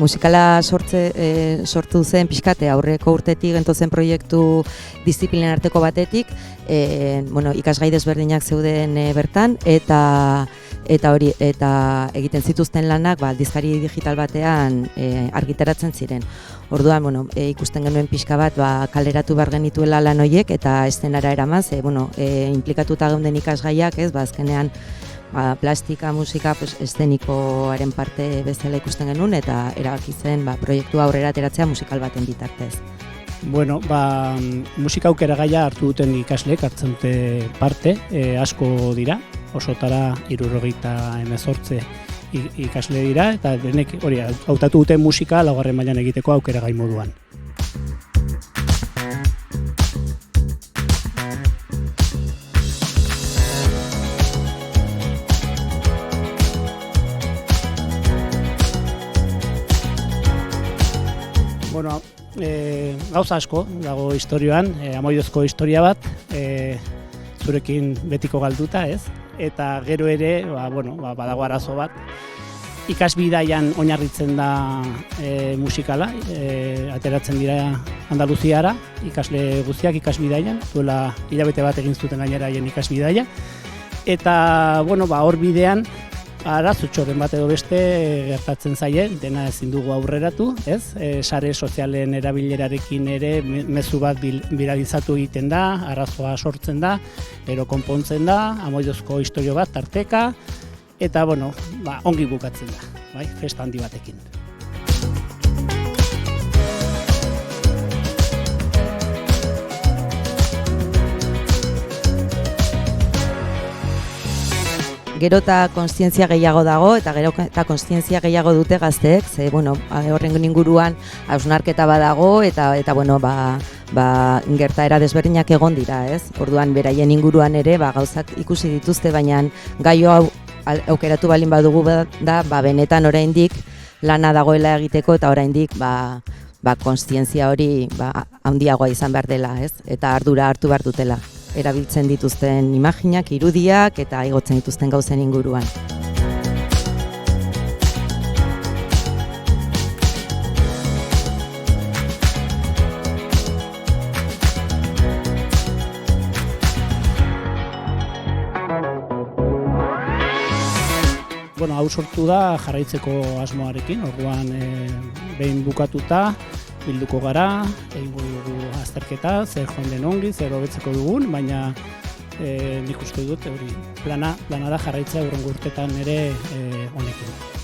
musikala sortu zen pixkate aurreko urtetik gentozen proiektu disiplinen arteko batetik, ikasgai desberdinak zeuden bertan, eta egiten zituzten lanak aldizkari digital batean argitaratzen ziren. Orduan, ikusten genuen pixka bat kaleratu behar genituela lan horiek eta eszenara eramaz, implikatuta geunden ikasgaiak, azkenean plastika, musika, eszenikoaren parte bezala ikusten genuen eta erabaki zen proiektua aurrera ateratzea musikal baten bitartez. Musika aukeragaia hartu duten ikasleek hartzen dute parte, asko dira, osotara 78 ikasle dira, eta denek hautatu duten musika laugarren mailan egiteko aukeragai moduan. Gauza asko dago historioan, amoidozko historia bat, zurekin betiko galduta, ez? Eta gero ere, badago arazo bat. Ikasbidaian oinarritzen da musikala, ateratzen dira Andaluziara, ikasle guztiak ikasbidaian, duela hilabete bat egin zuten gainera haien ikasbidaia. Eta, hor bidean, arazotxoren bat edo beste gertatzen zaie, dena ezin dugu aurreratu, ez? Sare sozialen erabilerarekin ere mezu bat biralizatu egiten da, arazoa sortzen da, ero konpontzen da, amoidozko istorio bat tarteka, eta ongi bukatzen da, festa handi batekin. Gero eta kontzientzia gehiago dago eta gero eta kontzientzia gehiago dute gazteek, ze horren inguruan hausnarketa badago eta gertaera desberdinak egon dira, ez? Orduan beraien inguruan ere gauzak ikusi dituzte, baina gaio hau aukeratu balin badugu da benetan oraindik lana dagoela egiteko eta oraindik kontzientzia hori handiagoa izan behar dela, ez? Eta ardura hartu behar dutela. Erabiltzen dituzten imaginak, irudiak eta igotzen dituzten gauzen inguruan. Hau sortu da jarraitzeko asmoarekin, orduan behin bukatuta, bilduko gara, egingo dugu azterketa, zer joan den ongi, zer hobetzeko dugun, baina nik uste dut plana da jarraitzea hurrengo urtetan ere honekin.